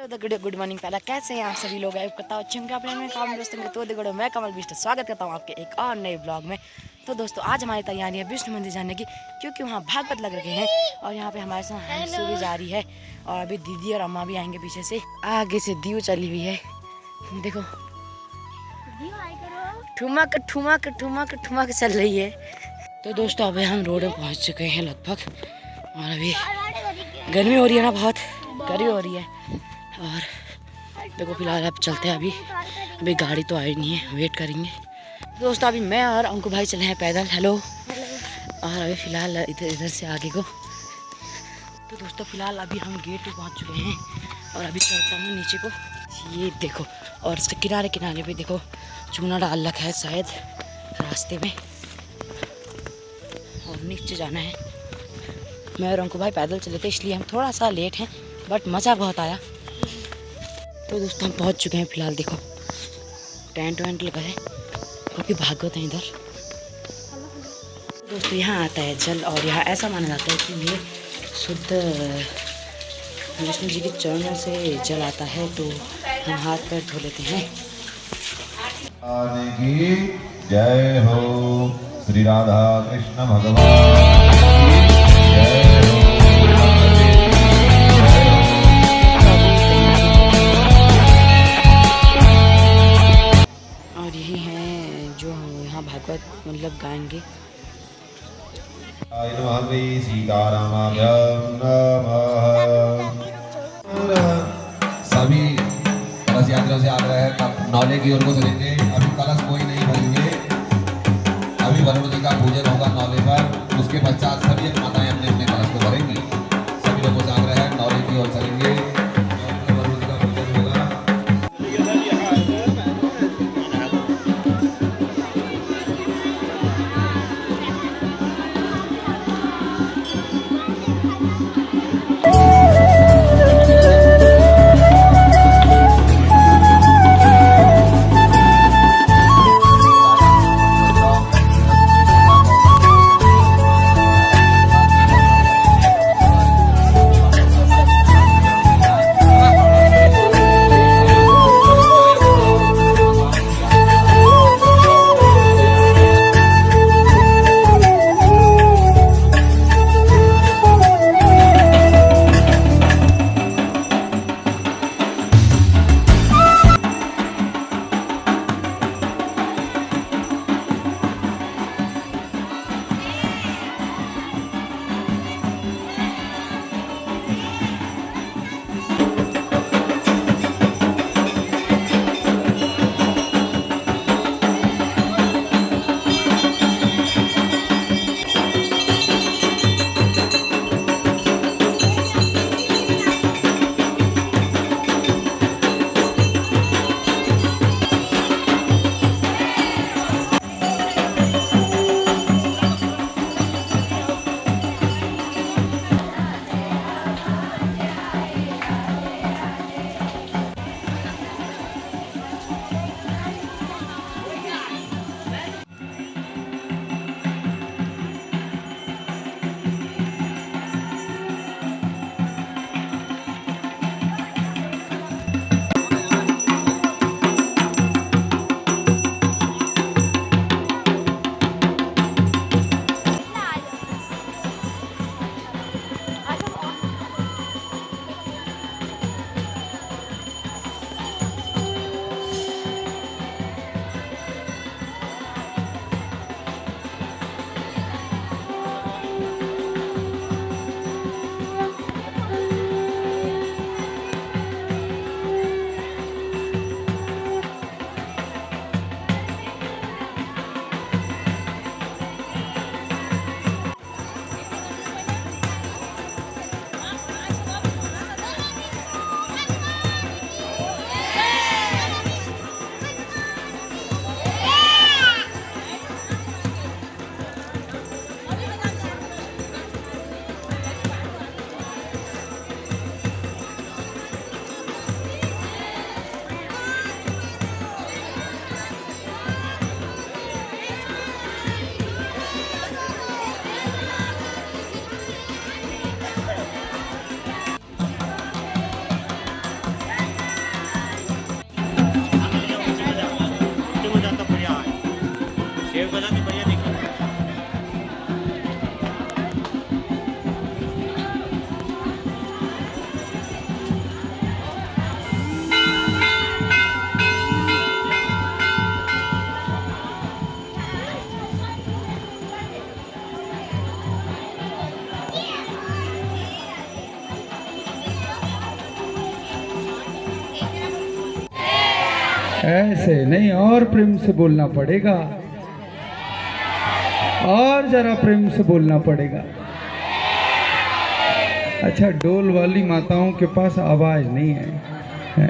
Good morning. पहला कैसे हैं आप सभी लोग? करता अच्छे होंगे अपने काम दोस्तों के। तो देखो मैं कमल बिष्ट स्वागत करता हूँ आपके एक और नए ब्लॉग में। तो दोस्तों आज हमारी तैयारी है विष्णु मंदिर जाने की, क्योंकि वहाँ भागवत लग रखे हैं और यहाँ पे हमारे साथ हंसू भी जा रही है और अभी दीदी और अम्मा भी आएंगे पीछे से। आगे से दीव चली हुई है, देखो ठुमक ठुमक ठुमक ठुमक चल रही है। तो दोस्तों अभी हम रोड में पहुँच चुके हैं लगभग, और अभी गर्मी हो रही है ना, बहुत गर्मी हो रही है। और देखो फिलहाल अब चलते हैं, अभी गाड़ी तो आई नहीं है, वेट करेंगे। दोस्तों अभी मैं और अंकु भाई चले हैं पैदल। हेलो। और अभी फ़िलहाल इधर से आगे को। तो दोस्तों फ़िलहाल अभी हम गेट पे पहुंच चुके हैं और अभी चलता हूँ नीचे को। ये देखो, और किनारे किनारे पे देखो चूना डाल रखा है शायद रास्ते में, और नीचे जाना है। मैं और अंकु भाई पैदल चले थे, इसलिए हम थोड़ा सा लेट हैं, बट मज़ा बहुत आया। तो दोस्तों हम पहुंच चुके हैं फ़िलहाल। देखो टेंट वेंट लगा है, क्योंकि भागवत है इधर। दोस्तों यहाँ आता है जल, और यहाँ ऐसा माना जाता है कि ये शुद्ध विष्णु जी के चरणों से जल आता है, तो हम हाथ पैर धो लेते हैं। की जय हो, श्री राधा कृष्ण भगवान जय हो। और यही हैं जो यहाँ भागवत मतलब गाएंगे। सभी कलश यात्रियों से आग्रह है, अब नौले की ओर को चलेंगे। अभी कलश कोई नहीं भरेंगे, अभी वरुण जी का पूजन होगा नौले पर, उसके पश्चात सभी माताएं अपने अपने कलश को भरेंगी। सभी लोगों से आग्रह है, नौले की ओर चलेंगे, वरुण जी का पूजन होगा। ऐसे नहीं, और प्रेम से बोलना पड़ेगा, और जरा प्रेम से बोलना पड़ेगा। अच्छा, डोल वाली माताओं के पास आवाज नहीं है,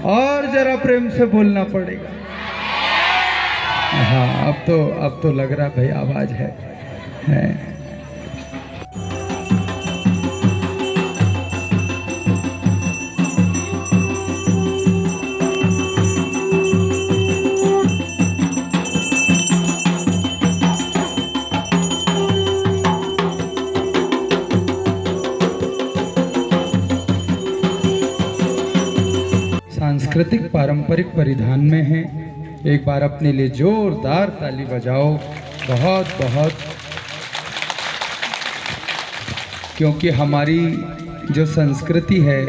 और जरा प्रेम से बोलना पड़ेगा। हाँ, अब तो लग रहा भाई आवाज है। सांस्कृतिक पारंपरिक परिधान में हैं। एक बार अपने लिए जोरदार ताली बजाओ, बहुत बहुत, क्योंकि हमारी जो संस्कृति है,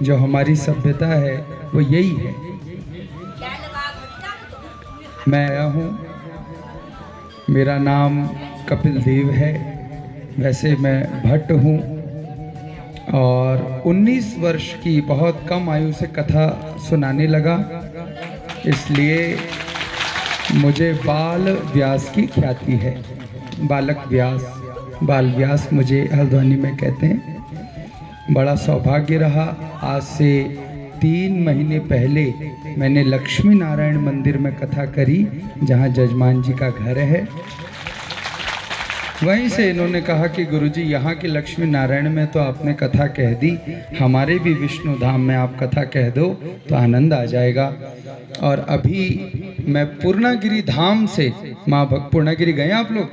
जो हमारी सभ्यता है, वो यही है। मैं आया हूँ, मेरा नाम कपिल देव है, वैसे मैं भट्ट हूँ और 19 वर्ष की बहुत कम आयु से कथा सुनाने लगा, इसलिए मुझे बाल व्यास की ख्याति है। बालक व्यास, बाल व्यास मुझे हल्द्वानी में कहते हैं। बड़ा सौभाग्य रहा, आज से 3 महीने पहले मैंने लक्ष्मी नारायण मंदिर में कथा करी, जहाँ जजमान जी का घर है। वहीं से इन्होंने कहा कि गुरुजी, यहाँ के लक्ष्मी नारायण में तो आपने कथा कह दी, हमारे भी विष्णु धाम में आप कथा कह दो तो आनंद आ जाएगा। और अभी मैं पूर्णागिरी धाम से, माँ पूर्णागिरी गए आप लोग?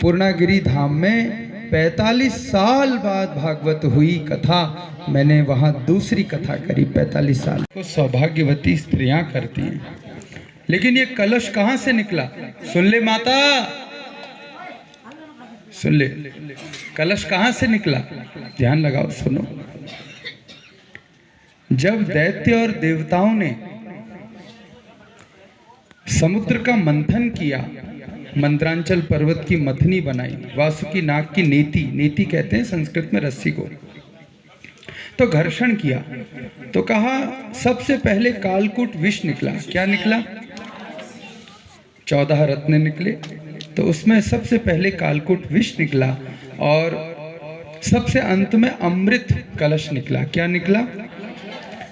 पूर्णागिरी धाम में 45 साल बाद भागवत हुई कथा, मैंने वहाँ दूसरी कथा करी। 45 साल को सौभाग्यवती स्त्रियाँ करती हैं। लेकिन ये कलश कहाँ से निकला? सुन ले माता, सुन ले, कलश कहाँ से निकला? ध्यान लगाओ, सुनो। जब दैत्य और देवताओं ने समुद्र का मंथन किया, मंत्रांचल पर्वत की मथनी बनाई, वासुकी नाग की नेति, नेति कहते हैं संस्कृत में रस्सी को, तो घर्षण किया, तो कहा सबसे पहले कालकूट विष निकला। क्या निकला? 14 रत्न निकले, तो उसमें सबसे पहले कालकूट विष निकला और सबसे अंत में अमृत कलश निकला। क्या निकला?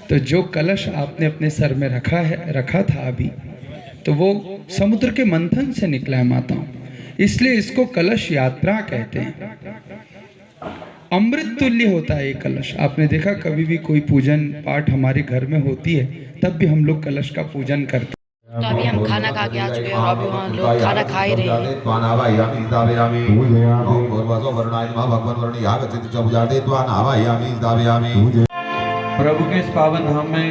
तो जो कलश आपने अपने सर में रखा था अभी, तो वो समुद्र के मंथन से निकला है माताओं, इसलिए इसको कलश यात्रा कहते हैं। अमृत तुल्य होता है ये कलश। आपने देखा कभी भी कोई पूजन पाठ हमारे घर में होती है, तब भी हम लोग कलश का पूजन करते हैं। तो अभी हम खाना खा के आ चुके हैं और अभी वहाँ लोग खाना खा ही रहे हैं। प्रभु के इस पावन धाम में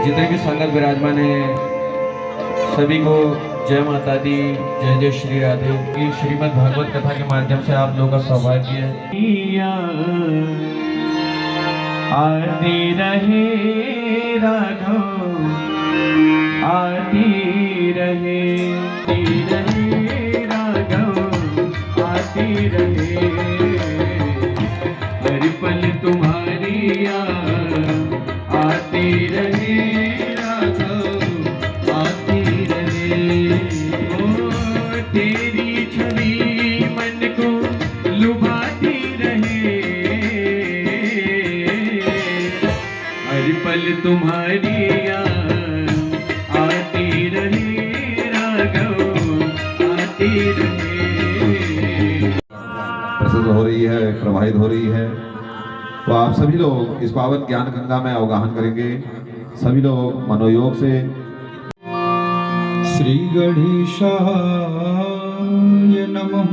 जितने भी संगत विराजमान है, सभी को जय माता दी, जय जय श्री राधे। की श्रीमद् भागवत कथा के माध्यम से आप लोगों का सौभाग्य है। आती रहे राघव, आती रहे राघव, आती रहे, हर पल तुम्हारी याद आती रहे राघव, आती रहे। ओ तेरी छवि मन को लुभाती रहे, हर पल तुम्हारी याद आती रहे राघव, आती रहे। प्रसिद्ध हो रही है, प्रवाहित हो रही है, तो आप सभी लोग इस पावन ज्ञान गंगा में अवगाहन करेंगे। सभी लोग मनोयोग से। श्री गणेशाय नमः।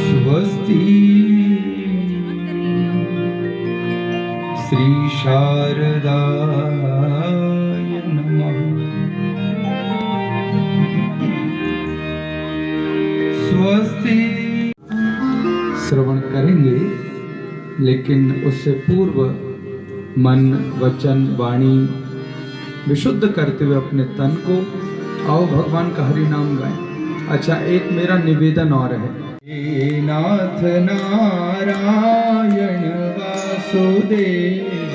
स्वस्ति श्री शारदाय नमः। स्वस्ति। श्रवण करेंगे, लेकिन उससे पूर्व मन, वचन, वाणी विशुद्ध करते हुए अपने तन को आओ भगवान का हरि नाम गाएं। अच्छा, एक मेरा निवेदन और है। हे नाथ नारायण वासुदेव वासुदेव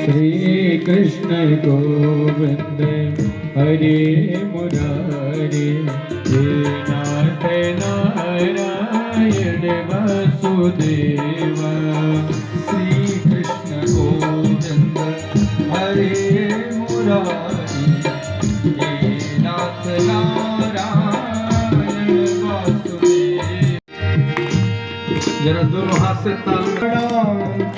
श्री कृष्ण गोविंद हरे मुरारी हे नाथ नारायण वासुदेव श्री कृष्ण गोविंद हरे मुरारी हे नाथ नारायण वासुदेव। जरा दोनों हाथ से ताल काले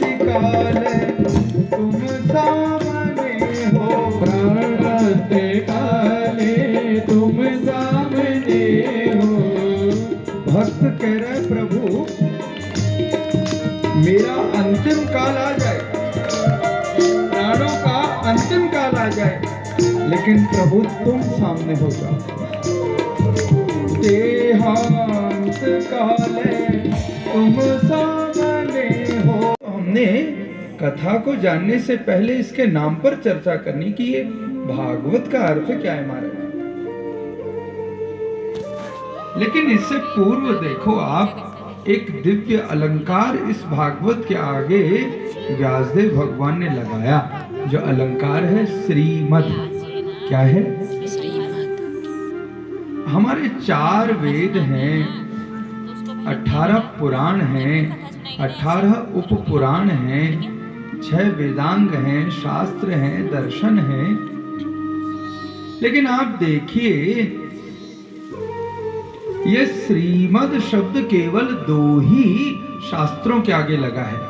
तुम सामने हो, प्राणांत काले तुम सामने हो। भक्त कह रहे प्रभु मेरा अंतिम काल आ जाए, प्राणों का अंतिम काल आ जाए, लेकिन प्रभु तुम सामने हो जाओ। देहांत काले तुम सामने हो। हमने कथा को जानने से पहले इसके नाम पर चर्चा करनी कि ये भागवत का अर्थ क्या है महाराज। लेकिन इससे पूर्व देखो आप, एक दिव्य अलंकार इस भागवत के आगे व्यासदेव भगवान ने लगाया, जो अलंकार है श्रीमद। क्या है? हमारे 4 वेद हैं, 18 पुराण हैं, 18 उप पुराण हैं, 6 वेदांग हैं, शास्त्र हैं, दर्शन हैं। लेकिन आप देखिए ये श्रीमद शब्द केवल 2 ही शास्त्रों के आगे लगा है।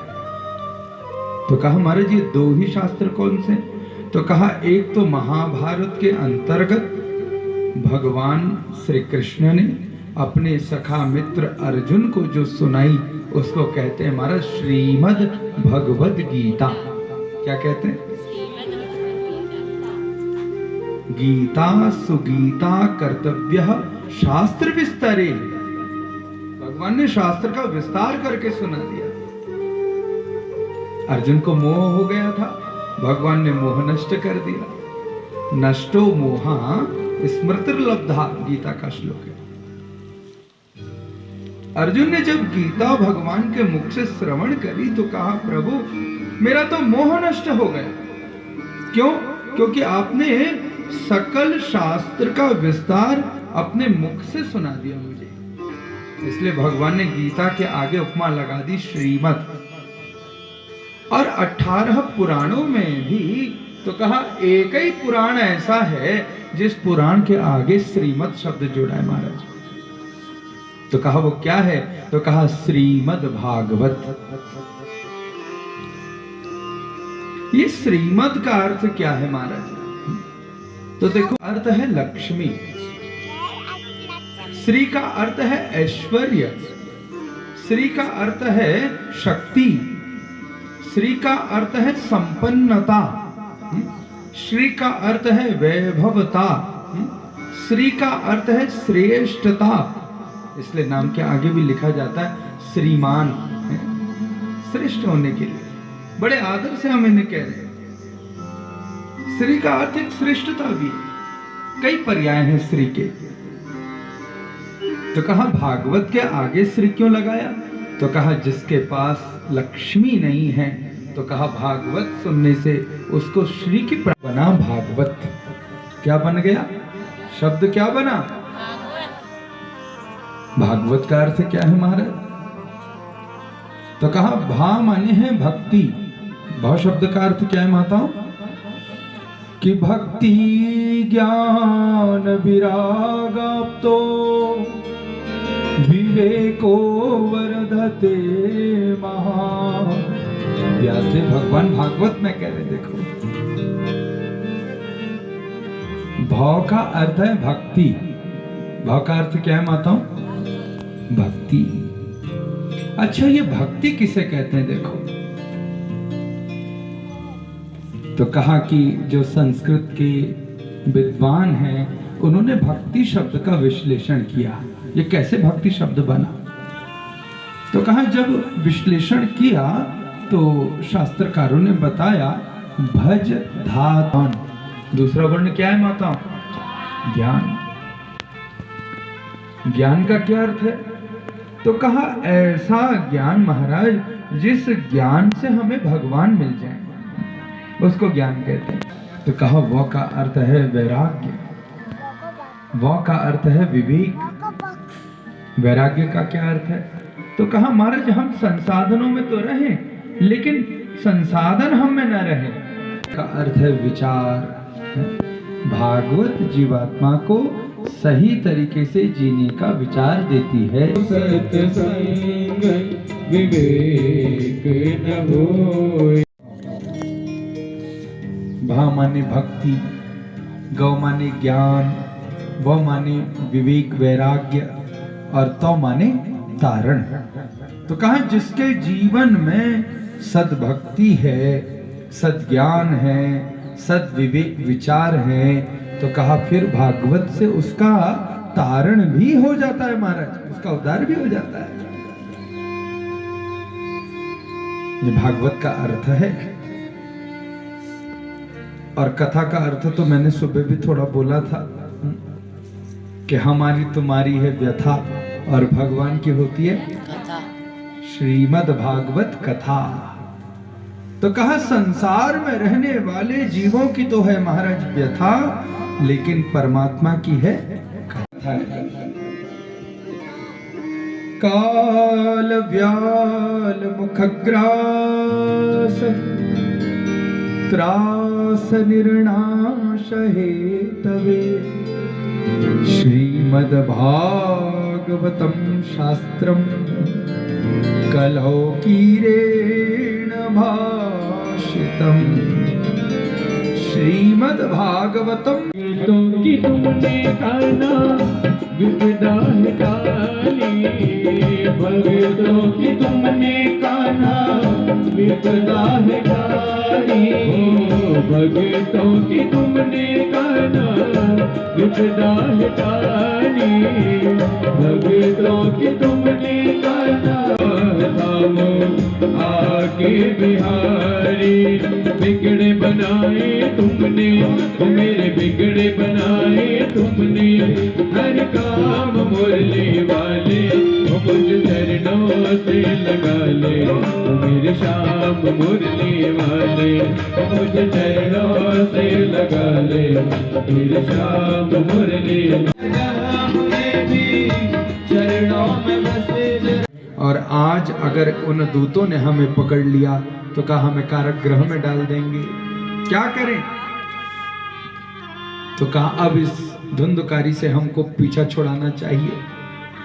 तो कहा महाराज ये 2 ही शास्त्र कौन से? तो कहा एक तो महाभारत के अंतर्गत भगवान श्री कृष्ण ने अपने सखा मित्र अर्जुन को जो सुनाई उसको कहते हैं महाराज श्रीमद् भगवद गीता। क्या कहते हैं? गीता सुगीता कर्तव्य शास्त्र विस्तरे। भगवान ने शास्त्र का विस्तार करके सुना दिया। अर्जुन को मोह हो गया था, भगवान ने मोह नष्ट कर दिया। नष्टो मोहा स्मृतिर्लब्धा, गीता का श्लोक है। अर्जुन ने जब गीता भगवान के मुख से श्रवण करी तो कहा प्रभु मेरा तो मोह नष्ट हो गया। क्यों? क्योंकि आपने सकल शास्त्र का विस्तार अपने मुख से सुना दिया मुझे। इसलिए भगवान ने गीता के आगे उपमा लगा दी श्रीमद्। और 18 पुराणों में भी तो कहा एक ही पुराण ऐसा है जिस पुराण के आगे श्रीमद् शब्द जोड़ा है महाराज। तो कहा वो क्या है? तो कहा श्रीमद् भागवत। ये श्रीमद् का अर्थ क्या है महाराज? तो देखो अर्थ है लक्ष्मी, श्री का अर्थ है ऐश्वर्य, श्री का अर्थ है शक्ति, श्री का अर्थ है संपन्नता, श्री का अर्थ है वैभवता, श्री का अर्थ है श्रेष्ठता। इसलिए नाम के आगे भी लिखा जाता है श्रीमान, श्रेष्ठ होने के लिए। बड़े आदर से हम इन्हें कह रहे हैं। श्री का अर्थ एक श्रेष्ठता भी, कई पर्याय हैं श्री के। तो कहा भागवत के आगे श्री क्यों लगाया? तो कहा जिसके पास लक्ष्मी नहीं है, तो कहा भागवत सुनने से उसको श्री की बना भागवत। क्या बन गया? शब्द क्या बना? भागवत का अर्थ क्या है महाराज? तो कहा भा माने है भक्ति। भाव शब्द का अर्थ क्या है माताओं? कि भक्ति ज्ञान विरागाप्तो विवेको वर्धते महा। व्यासदेव भगवान भागवत में कह रहे, देखो भाव का अर्थ है भक्ति। भाव का अर्थ क्या है माताओं? भक्ति। अच्छा ये भक्ति किसे कहते हैं? देखो तो कहा कि जो संस्कृत के विद्वान हैं उन्होंने भक्ति शब्द का विश्लेषण किया। ये कैसे भक्ति शब्द बना? तो कहा जब विश्लेषण किया तो शास्त्रकारों ने बताया भज धातन। दूसरा वर्ण क्या है माता? ज्ञान। ज्ञान का क्या अर्थ है? तो कहा ऐसा ज्ञान महाराज जिस ज्ञान से हमें भगवान मिल जाए उसको ज्ञान कहते हैं। तो कहा वो का अर्थ है वैराग्य, वो का अर्थ है विवेक। वैराग्य का क्या अर्थ है? तो कहा महाराज हम संसाधनों में तो रहें लेकिन संसाधन हम में न रहे। का अर्थ है विचार। भागवत जीवात्मा को सही तरीके से जीने का विचार देती है। सत्संग विवेक न होय। भा माने भक्ति, गौ माने ज्ञान, व माने विवेक वैराग्य और तो माने तारण। तो कहा जिसके जीवन में सद्भक्ति है, सद्ज्ञान है, सद्विवेक विचार है, तो कहा फिर भागवत से उसका तारण भी हो जाता है महाराज, उसका उद्धार भी हो जाता है। ये भागवत का अर्थ है। और कथा का अर्थ तो मैंने सुबह भी थोड़ा बोला था कि हमारी तुम्हारी है व्यथा और भगवान की होती है कथा। श्रीमद् भागवत कथा। तो कहा संसार में रहने वाले जीवों की तो है महाराज व्यथा, लेकिन परमात्मा की है कथा। काल व्याल मुखग्रास त्रास निर्णाश हेतवे श्रीमद् भागवतम शास्त्रम कलौकीरेण भाषितम्। श्रीमद् भागवतम की तुमने काना विपदा डाली, भगतों की तुमने काना विपदा डाली, भगतों की तुमने काना विपदा डाली, भगतों की तुमने काना थामो आके बिहारी। बिगड़े बनाए तुमने, मेरे बिगड़े बनाए तुमने, हर काम मुरली वाले मुझ चरणों से लगा ले, मेरे श्याम मुरली वाले मुझ चरणों से लगा ले, मेरे श्याम मुरली चरणों में बसे। और आज अगर उन दूतों ने हमें पकड़ लिया तो कहा हमें कारागृह में डाल देंगे, क्या करें? तो कहा अब इस धुंधकारी से हमको पीछा छुड़ाना चाहिए।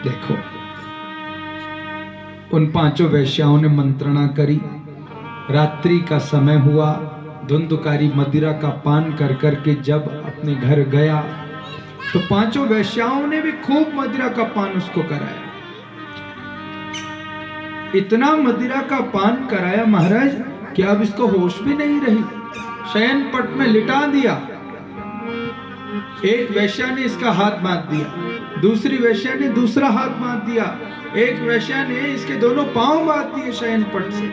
देखो उन पांचों वैश्याओं ने मंत्रणा करी, रात्रि का समय हुआ, धुंधकारी मदिरा का पान कर करके जब अपने घर गया तो पांचों वैश्याओं ने भी खूब मदिरा का पान उसको कराया। इतना मदिरा का पान कराया महाराज कि अब इसको होश भी नहीं रही, शयन पट में लिटा दिया। एक वैश्या ने इसका हाथ बांध दिया, दूसरी वैश्या ने दूसरा हाथ बांध दिया, एक वैश्या ने इसके दोनों पांव बांध दिए शयन पट से।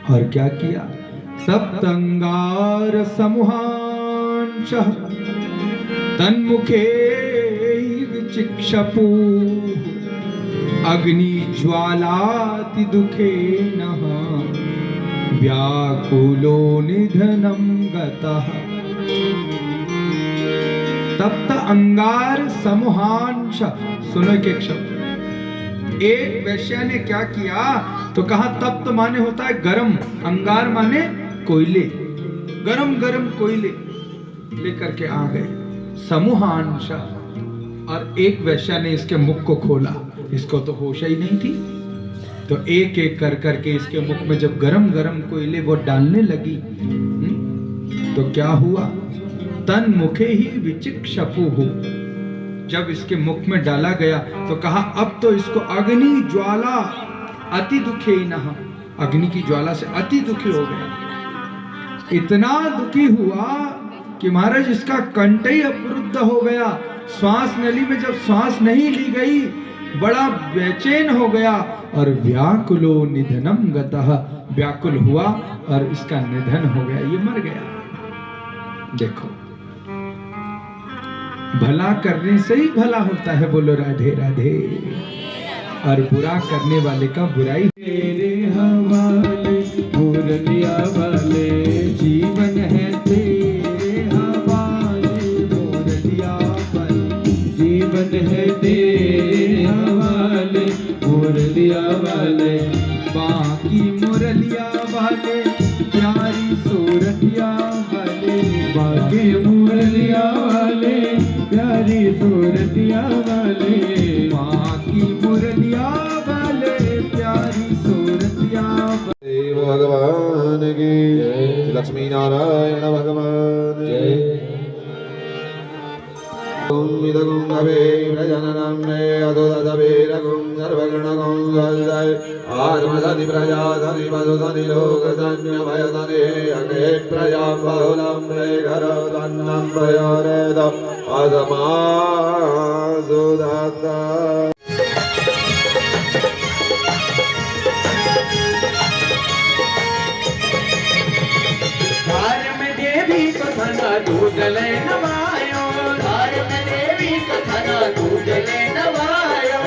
और क्या किया? सप्तंगार समूहांशः तन्मुखे विचिक्षपु अग्नि ज्वालाति दुखेन व्याकुलो निधनम गतः। तप्त अंगार समूहांश। सुनो एक एक शब्द। एक वैश्या ने क्या किया तो कहा तप्त माने होता है गरम, अंगार माने कोयले, गरम गरम कोयले लेकर के आ गए समूहांश। और एक वैश्या ने इसके मुख को खोला, इसको तो होश ही नहीं थी, तो एक एक कर करके इसके मुख में जब गरम गरम कोयले वो डालने लगी तो क्या हुआ? तन मुखे ही विचिक्षपु। जब इसके मुख में डाला गया तो कहा अब तो इसको अग्नि ज्वाला अति दुखे न, अग्नि की ज्वाला से अति दुखी हो गया। इतना दुखी हुआ कि महाराज इसका कंठ ही अवरुद्ध हो गया, श्वास नली में जब श्वास नहीं ली गई बड़ा बेचैन हो गया और व्याकुलो निधनम गतः, व्याकुल हुआ और इसका निधन हो गया, ये मर गया। देखो भला करने से ही भला होता है, बोलो राधे राधे। और बुरा करने वाले का बुराई तेरे हवाले मुरलिया वाले जीवन है तेरे हवाले मुरलिया वाले जीवन है तेरे हवाले मुरलिया वाले बाकी मुरलिया वाले प्यारी सूरतिया वाले बाकी मुरलिया वाले प्यारी सूरतिया वाले बाकी मुरलिया वाले प्यारी सूरतिया देव भगवान की लक्ष्मी नारायण भगवान प्रजननम में अधोदवीरगुं सर्वगणगुं सदाय आत्मधनि प्रजाधनि मधुधनि लोकधन्य भयधनि अग्रे प्रजा बहुलं मे घरधन्नं भयोरेद अधमासुदाता धार में देवी को धना दूध ले नवायो धार में देवी को धना दूध ले नवायो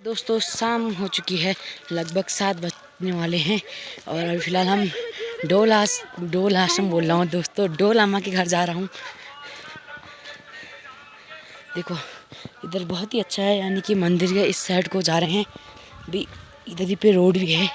दोस्तों शाम हो चुकी है, लगभग 7 बजने वाले हैं और अभी फ़िलहाल हम डोल आश्रम बोल रहा हूँ दोस्तों, डोल अम्मा के घर जा रहा हूँ। देखो इधर बहुत ही अच्छा है, यानी कि मंदिर के इस साइड को जा रहे हैं, भी इधर ही पे रोड भी है।